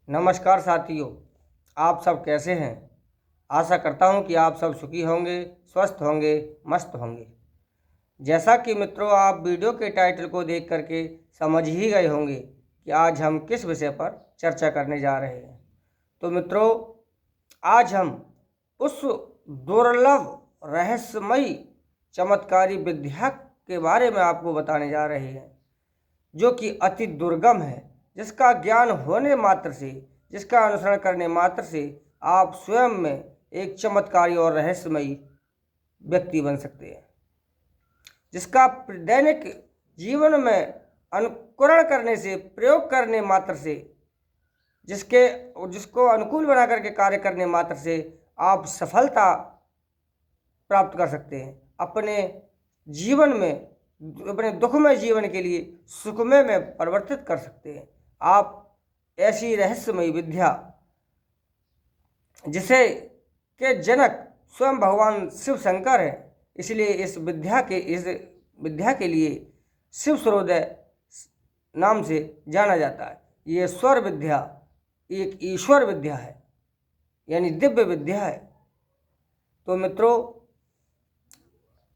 नमस्कार साथियों, आप सब कैसे हैं। आशा करता हूं कि आप सब सुखी होंगे, स्वस्थ होंगे, मस्त होंगे। जैसा कि मित्रों आप वीडियो के टाइटल को देख करके समझ ही गए होंगे कि आज हम किस विषय पर चर्चा करने जा रहे हैं। तो मित्रों आज हम उस दुर्लभ रहस्यमयी चमत्कारी विद्या के बारे में आपको बताने जा रहे हैं जो कि अति दुर्गम है, जिसका ज्ञान होने मात्र से, जिसका अनुसरण करने मात्र से आप स्वयं में एक चमत्कारी और रहस्यमयी व्यक्ति बन सकते हैं, जिसका दैनिक जीवन में अनुकरण करने से, प्रयोग करने मात्र से, जिसको अनुकूल बना करके कार्य करने मात्र से आप सफलता प्राप्त कर सकते हैं। अपने जीवन में, अपने दुखमय जीवन के लिए सुखमय में परिवर्तित कर सकते हैं। आप ऐसी रहस्यमयी विद्या जिसे के जनक स्वयं भगवान शिव शंकर हैं, इसलिए इस विद्या के लिए शिव सूर्योदय नाम से जाना जाता है। ये स्वर विद्या एक ईश्वर विद्या है, यानी दिव्य विद्या है। तो मित्रों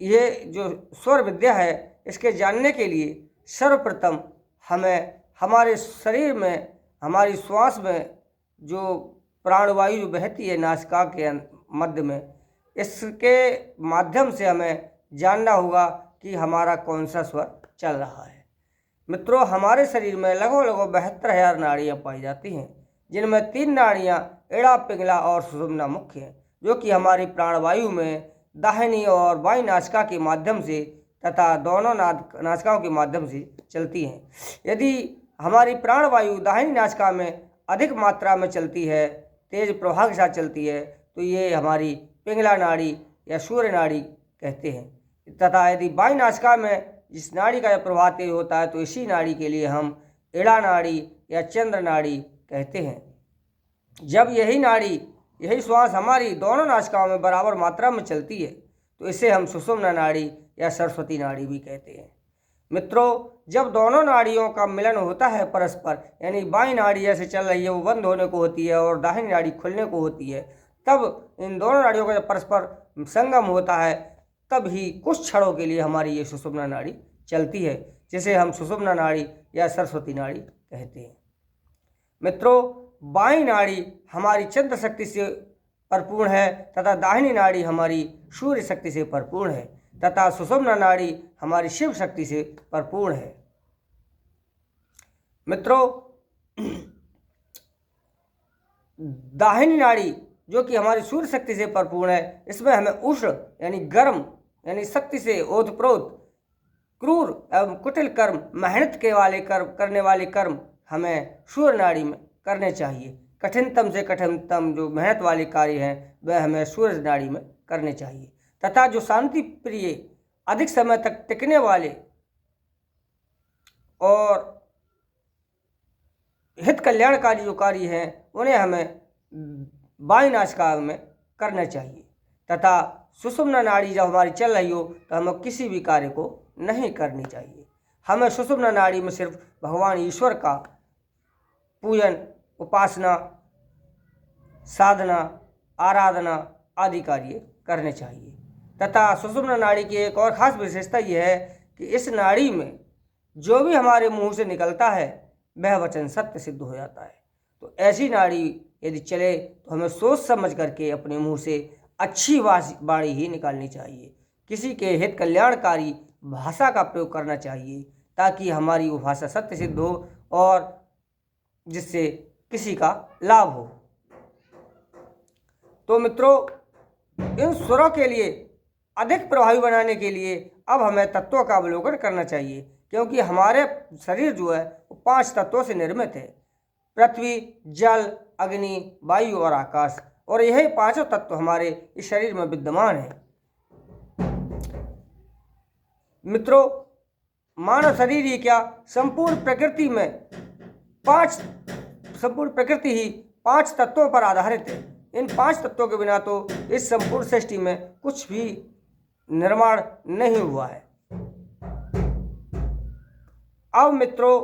ये जो स्वर विद्या है, इसके जानने के लिए सर्वप्रथम हमें हमारे शरीर में, हमारी श्वास में जो प्राणवायु जो बहती है नासिका के मध्य में, इसके माध्यम से हमें जानना होगा कि हमारा कौन सा स्वर चल रहा है। मित्रों हमारे शरीर में लगभग 72,000 नाड़ियाँ पाई जाती हैं, जिनमें 3 नाड़ियाँ एड़ा, पिंगला और सुषुम्ना मुख्य हैं, जो कि हमारी प्राणवायु में दाहिनी और बाईं नासिका के माध्यम से तथा दोनों नासिकाओं के माध्यम से चलती हैं। यदि हमारी प्राणवायु दाहिनी नासिका में अधिक मात्रा में चलती है, तेज प्रवाह के साथ चलती है, तो ये हमारी पिंगला नाड़ी या सूर्य नाड़ी कहते हैं। तथा यदि बाईं नासिका में जिस नाड़ी का प्रवाह तेज होता है, तो इसी नाड़ी के लिए हम एड़ा नाड़ी या चंद्र नाड़ी कहते हैं। जब यही श्वास हमारी दोनों नासिकाओं में बराबर मात्रा में चलती है, तो इसे हम सुषुम्ना नाड़ी या सरस्वती नाड़ी भी कहते हैं। मित्रों जब दोनों नाड़ियों का मिलन होता है परस्पर, यानी बाईं नाड़ी जैसे चल रही है वो बंद होने को होती है और दाहिनी नाड़ी खुलने को होती है, तब इन दोनों नाड़ियों का जब परस्पर संगम होता है, तब ही कुछ क्षणों के लिए हमारी ये सुषुम्ना नाड़ी चलती है, जिसे हम सुषुम्ना नाड़ी या सरस्वती नाड़ी कहते हैं। मित्रों बाईं नाड़ी हमारी चंद्र शक्ति से भरपूर है तथा दाहिनी नाड़ी हमारी सूर्य शक्ति से भरपूर है तथा सुषुम्ना नाड़ी हमारी शिव शक्ति से भरपूर है। मित्रों दाहिनी नाड़ी जो कि हमारी सूर्य शक्ति से भरपूर है, इसमें हमें उष्ण यानी गर्म यानी शक्ति से ओतप्रोत, क्रूर एवं कुटिल कर्म, मेहनत करने वाले कर्म हमें सूर्य नाड़ी में करने चाहिए। कठिनतम से कठिनतम जो मेहनत वाले कार्य हैं वह हमें सूर्य नाड़ी में करने चाहिए। तथा जो शांति प्रिय, अधिक समय तक टिकने वाले और हित कल्याणकारी जो कार्य हैं उन्हें हमें बाईं नासिका में करना चाहिए। तथा सुषुम्ना नाड़ी जब हमारी चल रही हो तो हमें किसी भी कार्य को नहीं करनी चाहिए। हमें सुषुम्ना नाड़ी में सिर्फ भगवान ईश्वर का पूजन, उपासना, साधना, आराधना आदि कार्य करने चाहिए। तथा सुषुम्ना नाड़ी की एक और खास विशेषता यह है कि इस नाड़ी में जो भी हमारे मुंह से निकलता है वह वचन सत्य सिद्ध हो जाता है। तो ऐसी नाड़ी यदि चले तो हमें सोच समझ करके अपने मुंह से अच्छी वाणी ही निकालनी चाहिए, किसी के हित कल्याणकारी भाषा का प्रयोग करना चाहिए, ताकि हमारी वो भाषा सत्य सिद्ध हो और जिससे किसी का लाभ हो। तो मित्रों इन स्वरों के लिए अधिक प्रभावी बनाने के लिए अब हमें तत्वों का अवलोकन करना चाहिए, क्योंकि हमारे शरीर जो है वो 5 तत्वों से निर्मित है: पृथ्वी, जल, अग्नि, वायु और आकाश। और यही 5 तत्व हमारे इस शरीर में विद्यमान है। मित्रों मानव शरीर ही क्या, संपूर्ण प्रकृति ही 5 तत्वों पर आधारित है। इन 5 तत्वों के बिना तो इस संपूर्ण सृष्टि में कुछ भी निर्माण नहीं हुआ है। अब मित्रों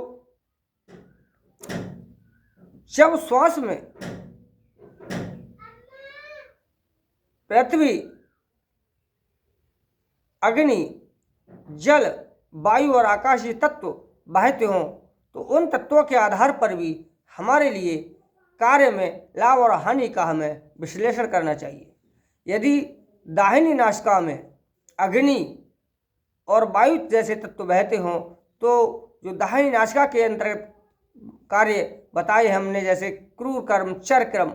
जब श्वास में पृथ्वी, अग्नि, जल, वायु और आकाशीय तत्व बहते हों तो उन तत्वों के आधार पर भी हमारे लिए कार्य में लाभ और हानि का हमें विश्लेषण करना चाहिए। यदि दाहिनी नासिका में अग्नि और वायु जैसे तत्व बहते हों तो जो दाहिनी नासिका के अंतर्गत कार्य बताए हमने, जैसे क्रूर कर्म, चर कर्म,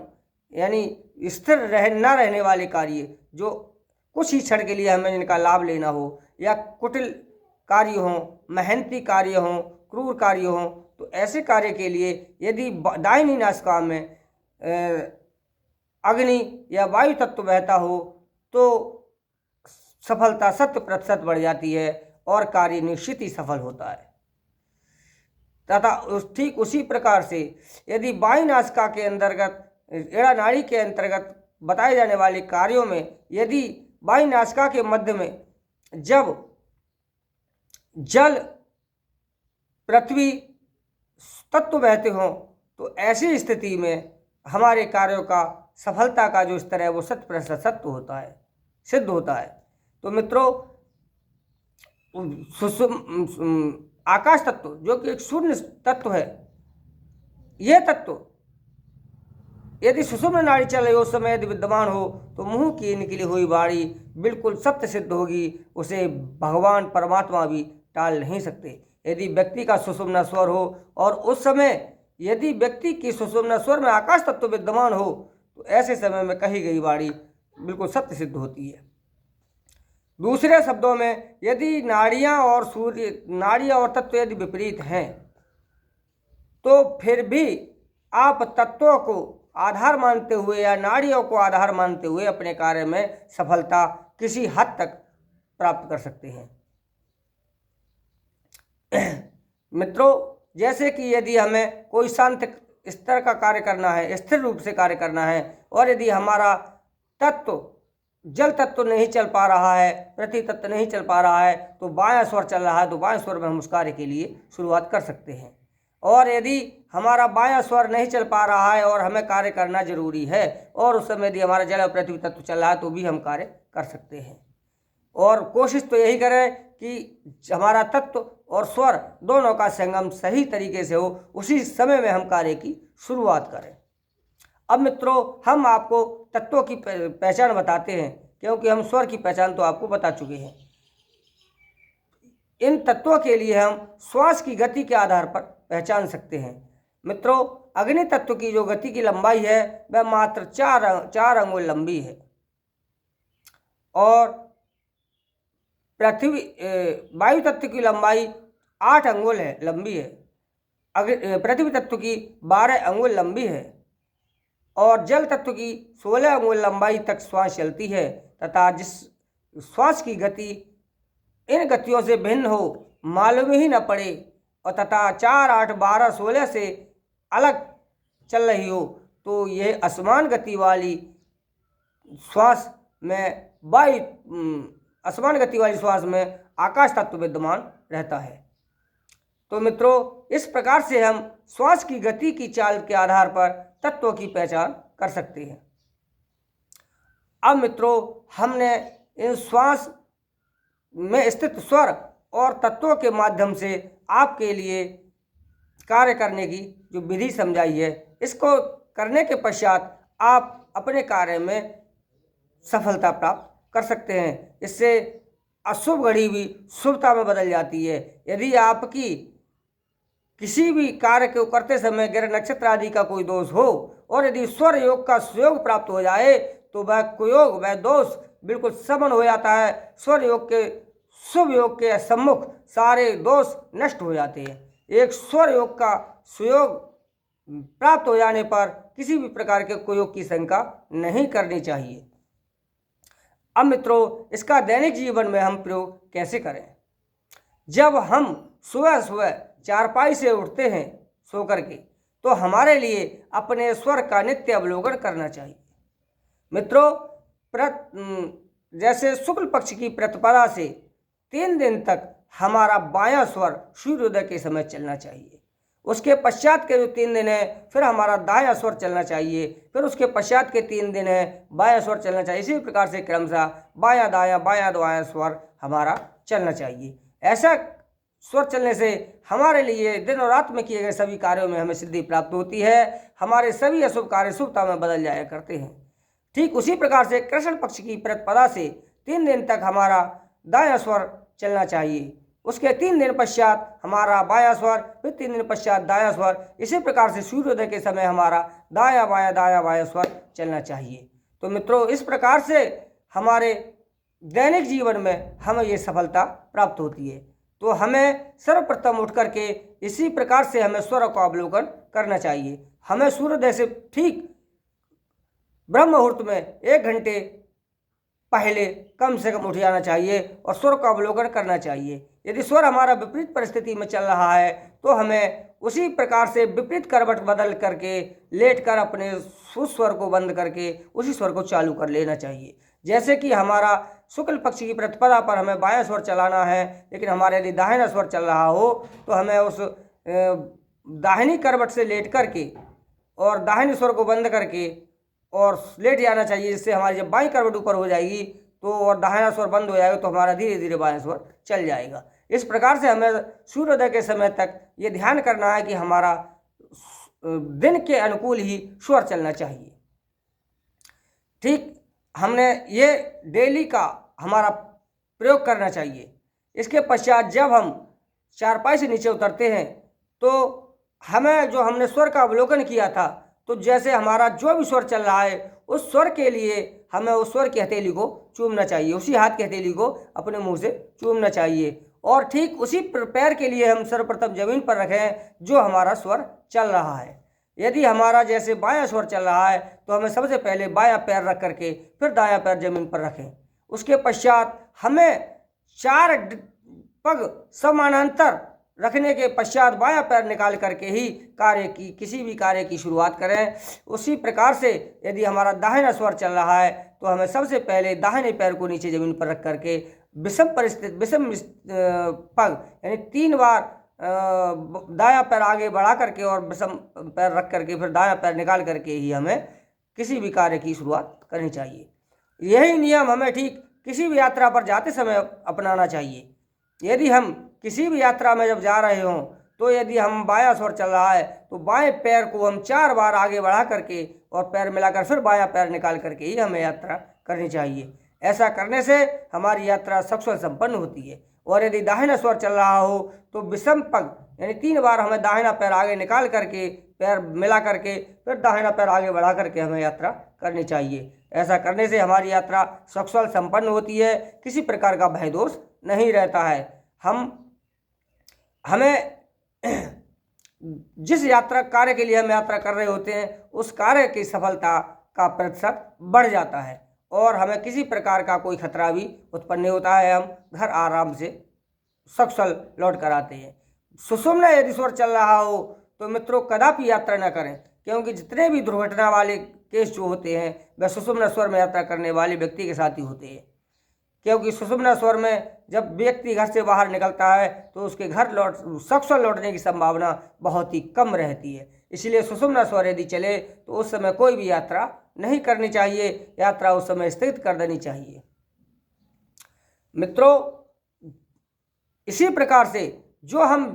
यानी स्थिर न रहने वाले कार्य, जो कुछ ही क्षण के लिए हमें इनका लाभ लेना हो, या कुटिल कार्य हों, मेहनती कार्य हों, क्रूर कार्य हों, तो ऐसे कार्य के लिए यदि दाहिनी नासिका में अग्नि या वायु तत्व बहता हो तो सफलता 100% बढ़ जाती है और कार्य निश्चित ही सफल होता है। तथा ठीक उसी प्रकार से यदि वायु नासिका के अंतर्गत, एड़ा नाड़ी के अंतर्गत बताए जाने वाले कार्यों में यदि वायु नासिका के मध्य में जब जल, पृथ्वी तत्व बहते हों तो ऐसी स्थिति में हमारे कार्यों का सफलता का जो स्तर है वो 100% सत्य होता है, सिद्ध होता है। तो मित्रों, आकाश तत्व जो कि एक शून्य तत्व है, यह तत्व यदि सुषुम्ना नाड़ी चल रही उस समय यदि विद्यमान हो तो मुंह की निकली हुई वाणी बिल्कुल सत्य सिद्ध होगी, उसे भगवान परमात्मा भी टाल नहीं सकते। यदि व्यक्ति का सुषुम्ना स्वर हो और उस समय यदि व्यक्ति की सुषुम्ना स्वर में आकाश तत्व विद्यमान हो तो ऐसे समय में कही गई वाणी बिल्कुल सत्य सिद्ध होती है। दूसरे शब्दों में यदि नाड़ियाँ और तत्व यदि विपरीत हैं तो फिर भी आप तत्वों को आधार मानते हुए या नाड़ियों को आधार मानते हुए अपने कार्य में सफलता किसी हद तक प्राप्त कर सकते हैं। मित्रों, जैसे कि यदि हमें कोई शांत स्तर का कार्य करना है, स्थिर रूप से कार्य करना है, और यदि हमारा तत्व जल तत्व नहीं चल पा रहा है, पृथ्वी तत्व नहीं चल पा रहा है, तो बायां स्वर चल रहा है तो बाएं स्वर में हम उस कार्य के लिए शुरुआत कर सकते हैं। और यदि हमारा बायां स्वर नहीं चल पा रहा है और हमें कार्य करना जरूरी है और उस समय यदि हमारा जल और पृथ्वी तत्व चल रहा है तो भी हम कार्य कर सकते हैं। और कोशिश तो यही करें कि हमारा तत्व और स्वर दोनों का संगम सही तरीके से हो, उसी समय में हम कार्य की शुरुआत करें। अब मित्रों, हम आपको तत्वों की पहचान बताते हैं, क्योंकि हम स्वर की पहचान तो आपको बता चुके हैं। इन तत्वों के लिए हम श्वास की गति के आधार पर पहचान सकते हैं। मित्रों, अग्नि तत्व की जो गति की लंबाई है वह मात्र 4 अंगुल लंबी है और वायु तत्व की लंबाई 8 अंगुल लंबी है। पृथ्वी तत्व की 12 अंगुल लंबी है और जल तत्व की 16 अंगुल लंबाई तक श्वास चलती है। तथा जिस श्वास की गति इन गतियों से भिन्न हो, मालूम ही न पड़े, और तथा 4, 8, 12, 16 से अलग चल रही हो, तो यह असमान गति वाली श्वास में असमान गति वाली श्वास में आकाश तत्व विद्यमान रहता है। तो मित्रों, इस प्रकार से हम श्वास की गति की चाल के आधार पर तत्वों की पहचान कर सकते हैं। अब मित्रों, हमने इन श्वास में स्थित स्वर और तत्वों के माध्यम से आपके लिए कार्य करने की जो विधि समझाई है, इसको करने के पश्चात आप अपने कार्य में सफलता प्राप्त कर सकते हैं। इससे अशुभ घड़ी भी शुभता में बदल जाती है। यदि आपकी किसी भी कार्य को करते समय ग्रह नक्षत्र आदि का कोई दोष हो और यदि स्वर योग का सुयोग प्राप्त हो जाए तो वह कुयोग, वह दोष बिल्कुल समन हो जाता है। स्वर योग के शुभ योग के सम्मुख सारे दोष नष्ट हो जाते हैं। एक स्वर योग का सुयोग प्राप्त हो जाने पर किसी भी प्रकार के कुयोग की शंका नहीं करनी चाहिए। अब मित्रों, इसका दैनिक जीवन में हम प्रयोग कैसे करें? जब हम सुबह सुबह चारपाई से उठते हैं सो करके, तो हमारे लिए अपने स्वर का नित्य अवलोकन करना चाहिए। मित्रों, जैसे शुक्ल पक्ष की प्रतिपदा से 3 दिन तक हमारा बायां स्वर सूर्योदय के समय चलना चाहिए। उसके पश्चात के जो 3 दिन है फिर हमारा दायां स्वर चलना चाहिए, फिर उसके पश्चात के 3 दिन है बायां स्वर चलना चाहिए। इसी प्रकार से क्रमशः बायां दायां स्वर हमारा चलना चाहिए। ऐसा स्वर चलने से हमारे लिए दिन और रात में किए गए सभी कार्यों में हमें सिद्धि प्राप्त होती है, हमारे सभी अशुभ कार्य शुभता में बदल जाया करते हैं। ठीक उसी प्रकार से कृष्ण पक्ष की प्रतिपदा से 3 दिन तक हमारा दायां स्वर चलना चाहिए, उसके 3 दिन पश्चात हमारा बायां स्वर, फिर 3 दिन पश्चात दायां स्वर। इसी प्रकार से सूर्योदय के समय हमारा दायां बायां स्वर चलना चाहिए। तो मित्रों, इस प्रकार से हमारे दैनिक जीवन में हमें ये सफलता प्राप्त होती है। तो हमें सर्वप्रथम उठ करके इसी प्रकार से हमें स्वर का अवलोकन करना चाहिए। हमें सूर्योदय से ठीक ब्रह्म मुहूर्त में 1 घंटे पहले कम से कम उठ जाना चाहिए और स्वर का अवलोकन करना चाहिए। यदि स्वर हमारा विपरीत परिस्थिति में चल रहा है तो हमें उसी प्रकार से विपरीत करवट बदल करके लेटकर अपने उस स्वर को बंद करके उसी स्वर को चालू कर लेना चाहिए। जैसे कि हमारा शुक्ल पक्ष की प्रतिपदा पर हमें बायां स्वर चलाना है, लेकिन हमारे यदि दाहिना स्वर चल रहा हो तो हमें उस दाहिनी करवट से लेट करके और दाहिने स्वर को बंद करके और लेट जाना चाहिए, जिससे हमारी जब बाईं करवट ऊपर हो जाएगी तो और दाहिना स्वर बंद हो जाएगा तो हमारा धीरे धीरे बायां स्वर चल जाएगा। इस प्रकार से हमें सूर्योदय के समय तक ये ध्यान करना है कि हमारा दिन के अनुकूल ही स्वर चलना चाहिए। ठीक हमने ये डेली का हमारा प्रयोग करना चाहिए। इसके पश्चात जब हम चारपाई से नीचे उतरते हैं तो हमें जो हमने स्वर का अवलोकन किया था, तो जैसे हमारा जो भी स्वर चल रहा है उस स्वर के लिए हमें उस स्वर की हथेली को चूमना चाहिए, उसी हाथ की हथेली को अपने मुंह से चूमना चाहिए। और ठीक उसी पैर के लिए हम सर्वप्रथम जमीन पर रखें जो हमारा स्वर चल रहा है। यदि हमारा जैसे बायां स्वर चल रहा है तो हमें सबसे पहले बायां पैर रख करके फिर दायां पैर जमीन पर रखें। उसके पश्चात हमें 4 पग समानांतर रखने के पश्चात बायां पैर निकाल करके ही किसी भी कार्य की शुरुआत करें। उसी प्रकार से यदि हमारा दाहिना स्वर चल रहा है तो हमें सबसे पहले दाहिने पैर को नीचे जमीन पर रख करके विषम पग यानी 3 बार दायां पैर आगे बढ़ा करके और विषम पैर रख करके फिर दायां पैर निकाल करके ही हमें किसी भी कार्य की शुरुआत करनी चाहिए। यही नियम हमें ठीक किसी भी यात्रा पर जाते समय अपनाना चाहिए। यदि हम किसी भी यात्रा में जब जा रहे हों तो यदि हम बायां स्वर चल रहा है तो बाएं पैर को हम 4 बार आगे बढ़ा करके और पैर मिलाकर फिर बायां पैर निकाल करके ही हमें यात्रा करनी चाहिए। ऐसा करने से हमारी यात्रा सकुशल संपन्न होती है। और यदि दाहिना स्वर चल रहा हो तो विषम पग यानी 3 बार हमें दाहिना पैर आगे निकाल करके पैर मिला करके फिर दाहिना पैर आगे बढ़ा करके हमें यात्रा करनी चाहिए। ऐसा करने से हमारी यात्रा सकुशल संपन्न होती है, किसी प्रकार का भय दोष नहीं रहता है। हमें जिस यात्रा कार्य के लिए हम यात्रा कर रहे होते हैं उस कार्य की सफलता का प्रतिशत बढ़ जाता है और हमें किसी प्रकार का कोई खतरा भी उत्पन्न नहीं होता है। हम घर आराम से सकुशल लौट कर आते हैं। सुषुम्ना यदि स्वर चल रहा हो तो मित्रों कदापि यात्रा न करें, क्योंकि जितने भी दुर्घटना वाले केस जो होते हैं वह सुषुम्ना स्वर में यात्रा करने वाले व्यक्ति के साथ ही होते हैं। क्योंकि सुषुम्ना स्वर में जब व्यक्ति घर से बाहर निकलता है तो उसके घर सकुशल लौटने की संभावना बहुत ही कम रहती है। इसलिए सुषुम्ना स्वर यदि चले तो उस समय कोई भी यात्रा नहीं करनी चाहिए, यात्रा उस समय स्थगित कर देनी चाहिए। मित्रों, इसी प्रकार से जो हम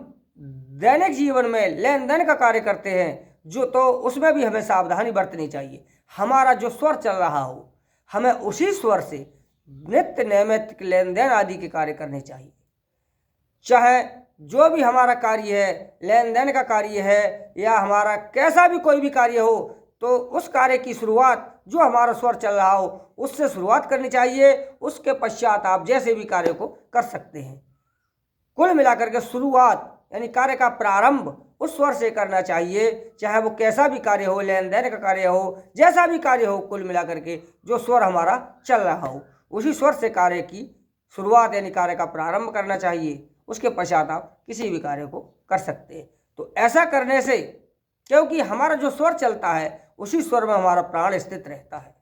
दैनिक जीवन में लेन देन का कार्य करते हैं तो उसमें भी हमें सावधानी बरतनी चाहिए। हमारा जो स्वर चल रहा हो हमें उसी स्वर से नित्य नैमित्तिक लेन देन आदि के कार्य करने चाहिए। चाहे जो भी हमारा कार्य है, लेन देन का कार्य है या हमारा कैसा भी कोई भी कार्य हो, तो उस कार्य की शुरुआत जो हमारा स्वर चल रहा हो उससे शुरुआत करनी चाहिए। उसके पश्चात आप जैसे भी कार्य को कर सकते हैं। कुल मिलाकर के शुरुआत यानी कार्य का प्रारंभ उस स्वर से करना चाहिए, चाहे वो कैसा भी कार्य हो, लेन देन का कार्य हो, जैसा भी कार्य हो, कुल मिलाकर के जो स्वर हमारा चल रहा हो उसी स्वर से कार्य की शुरुआत यानी कार्य का प्रारंभ करना चाहिए। उसके पश्चात आप किसी भी कार्य को कर सकते हैं। तो ऐसा करने से, क्योंकि हमारा जो स्वर चलता है उसी स्वर में हमारा प्राण स्थित रहता है,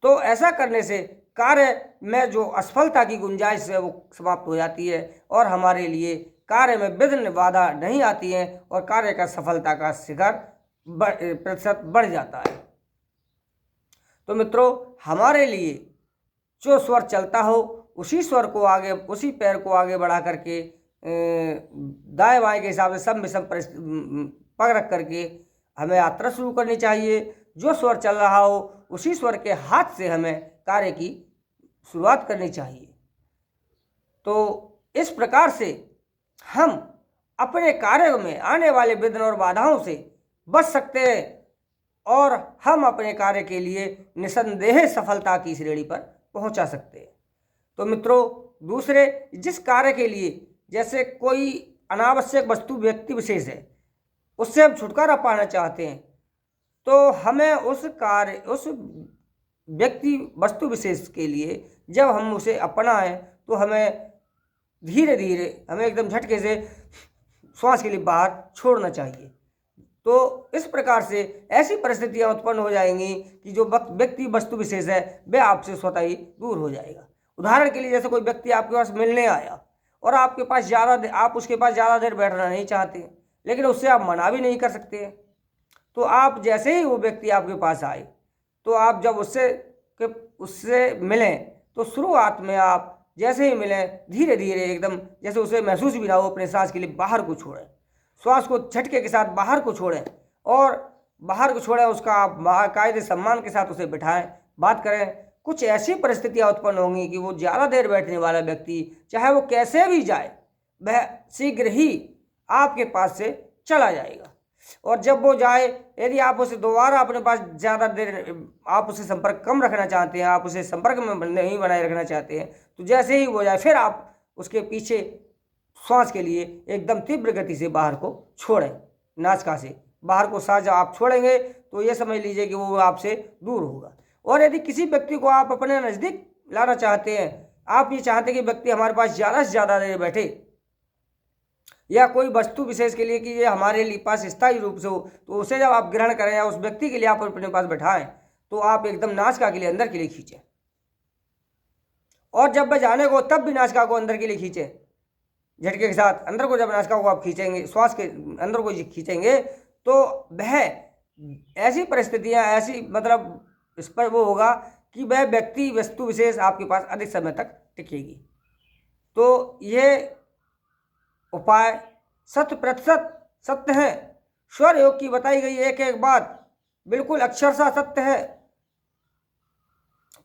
तो ऐसा करने से कार्य में जो असफलता की गुंजाइश है वो समाप्त हो जाती है और हमारे लिए कार्य में विघ्न बाधा नहीं आती है और कार्य का सफलता का शिखर प्रतिशत बढ़ जाता है। तो मित्रों, हमारे लिए जो स्वर चलता हो उसी स्वर को आगे, उसी पैर को आगे बढ़ा करके दाएं बाएं के हिसाब से सब विषम पग रख करके हमें यात्रा शुरू करनी चाहिए। जो स्वर चल रहा हो उसी स्वर के हाथ से हमें कार्य की शुरुआत करनी चाहिए। तो इस प्रकार से हम अपने कार्य में आने वाले विघ्न और बाधाओं से बच सकते हैं और हम अपने कार्य के लिए निसंदेह सफलता की श्रेणी पर पहुंचा सकते हैं। तो मित्रों, दूसरे जिस कार्य के लिए, जैसे कोई अनावश्यक वस्तु व्यक्ति विशेष है, उससे हम छुटकारा पाना चाहते हैं, तो हमें उस व्यक्ति वस्तु विशेष के लिए जब हम उसे अपनाएं तो हमें धीरे धीरे, हमें एकदम झटके से श्वास के लिए बाहर छोड़ना चाहिए। तो इस प्रकार से ऐसी परिस्थितियां उत्पन्न हो जाएंगी कि जो व्यक्ति वस्तु विशेष है वह आपसे स्वतः ही दूर हो जाएगा। उदाहरण के लिए, जैसे कोई व्यक्ति आपके पास मिलने आया और आप उसके पास ज़्यादा देर बैठना नहीं चाहते, लेकिन उससे आप मना भी नहीं कर सकते। तो आप जैसे ही वो व्यक्ति आपके पास आए तो आप जब उससे मिलें तो शुरुआत में आप जैसे ही मिलें धीरे धीरे एकदम जैसे उसे महसूस भी ना हो, अपने सांस के लिए बाहर को छोड़ें, श्वास को झटके के साथ बाहर को छोड़ें और बाहर को छोड़ें। उसका आप कायदे सम्मान के साथ उसे बिठाएं, बात करें। कुछ ऐसी परिस्थितियां उत्पन्न होंगी कि वो ज़्यादा देर बैठने वाला व्यक्ति, चाहे वो कैसे भी जाए, वह शीघ्र ही आपके पास से चला जाएगा। और जब वो जाए, यदि आप उसे दोबारा अपने पास ज़्यादा देर, आप उसे संपर्क कम रखना चाहते हैं, आप उसे संपर्क में नहीं बनाए रखना चाहते हैं, तो जैसे ही वो जाए फिर आप उसके पीछे श्वास के लिए एकदम तीव्र गति से बाहर को छोड़ें। नासिका से बाहर को सांस जब आप छोड़ेंगे तो ये समझ लीजिए कि वो आपसे दूर होगा। और यदि किसी व्यक्ति को आप अपने नज़दीक लाना चाहते हैं, आप ये चाहते हैं कि व्यक्ति हमारे पास ज़्यादा से ज़्यादा देर बैठे, या कोई वस्तु विशेष के लिए कि ये हमारे लिए पास स्थायी रूप से हो, तो उसे जब आप ग्रहण करें या उस व्यक्ति के लिए आप अपने पास बैठाएं तो आप एकदम नासिका के लिए अंदर के लिए खींचें, और जब वह जाने को तब भी नासिका को अंदर के लिए खींचें। झटके के साथ अंदर को जब नासिका को आप खींचेंगे, श्वास के अंदर को खींचेंगे, तो वह ऐसी परिस्थितियां, ऐसी मतलब इस पर वो होगा कि वह व्यक्ति वस्तु विशेष आपके पास अधिक समय तक टिकेगी। तो ये उपाय 100% सत्य है। स्वर योग की बताई गई एक एक बात बिल्कुल अक्षरशः सत्य है।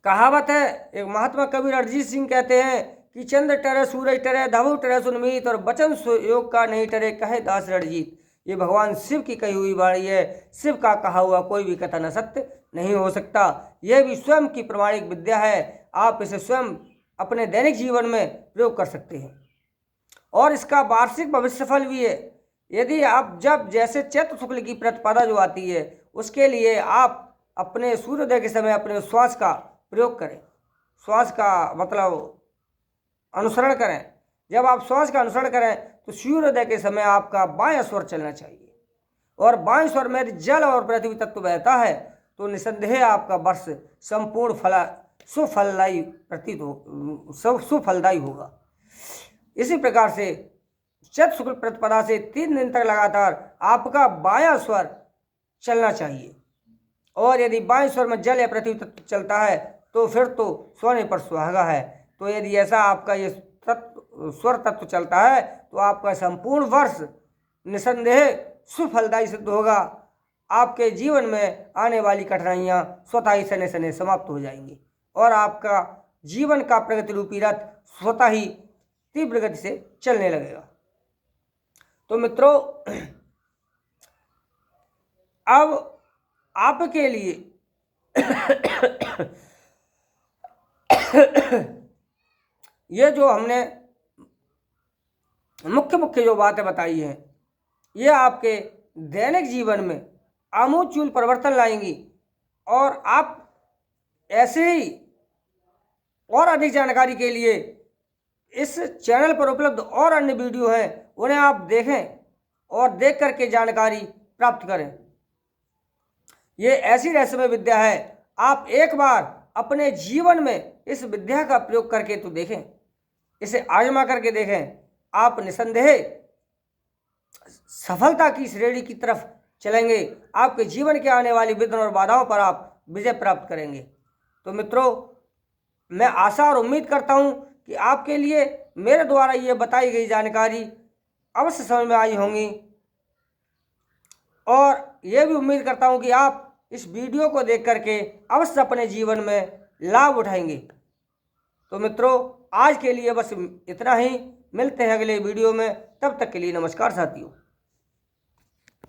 कहावत है, एक महात्मा कबीर अरिजीत सिंह कहते हैं कि चंद्र टरे सूरज टरे धवु टरे सुनमीत, और वचन योग का नहीं टरे कहे दास रणजीत। ये भगवान शिव की कही हुई वाणी है। शिव का कहा हुआ कोई भी कथन सत्य नहीं हो सकता। यह भी स्वयं की प्रमाणिक विद्या है। आप इसे स्वयं अपने दैनिक जीवन में प्रयोग कर सकते हैं और इसका वार्षिक भविष्यफल भी है। यदि आप जैसे चैत्र शुक्ल की प्रतिपदा जो आती है, उसके लिए आप अपने सूर्योदय के समय अपने श्वास का प्रयोग करें, श्वास का मतलब अनुसरण करें। जब आप श्वास का अनुसरण करें तो सूर्योदय के समय आपका बायां स्वर चलना चाहिए, और बाएं स्वर में यदि जल और पृथ्वी तत्व बहता है तो निसंदेह आपका वर्ष संपूर्ण सुफलदायी सुफलदायी होगा। इसी प्रकार से चैत्र शुक्ल प्रतिपदा से 3 दिन तक लगातार आपका बायां स्वर चलना चाहिए, और यदि बाएं स्वर में जल या पृथ्वी तत्व चलता है तो फिर तो सोने पर सुहागा है। तो यदि ऐसा आपका ये स्वर तत्व चलता है तो आपका संपूर्ण वर्ष निसंदेह सुफलदायी सिद्ध होगा। आपके जीवन में आने वाली कठिनाइयाँ स्वतः ही सने सने समाप्त हो जाएंगी और आपका जीवन का प्रगति रूपी रथ स्वतः ही तीव्र गति से चलने लगेगा। तो मित्रों, अब आपके लिए ये जो हमने मुख्य जो बातें बताई हैं, ये आपके दैनिक जीवन में आमूलचूल परिवर्तन लाएंगी, और आप ऐसे ही और अधिक जानकारी के लिए इस चैनल पर उपलब्ध और अन्य वीडियो हैं, उन्हें आप देखें और देख करके जानकारी प्राप्त करें। ये ऐसी रहस्यमय विद्या है, आप एक बार अपने जीवन में इस विद्या का प्रयोग करके तो देखें, इसे आजमा करके देखें। आप निसंदेह सफलता की श्रेणी की तरफ चलेंगे। आपके जीवन के आने वाली विघ्न और बाधाओं पर आप विजय प्राप्त करेंगे। तो मित्रों, मैं आशा और उम्मीद करता हूं कि आपके लिए मेरे द्वारा ये बताई गई जानकारी अवश्य समझ में आई होंगी, और ये भी उम्मीद करता हूं कि आप इस वीडियो को देख करके अवश्य अपने जीवन में लाभ उठाएंगे। तो मित्रों, आज के लिए बस इतना ही। मिलते हैं अगले वीडियो में, तब तक के लिए नमस्कार साथियों।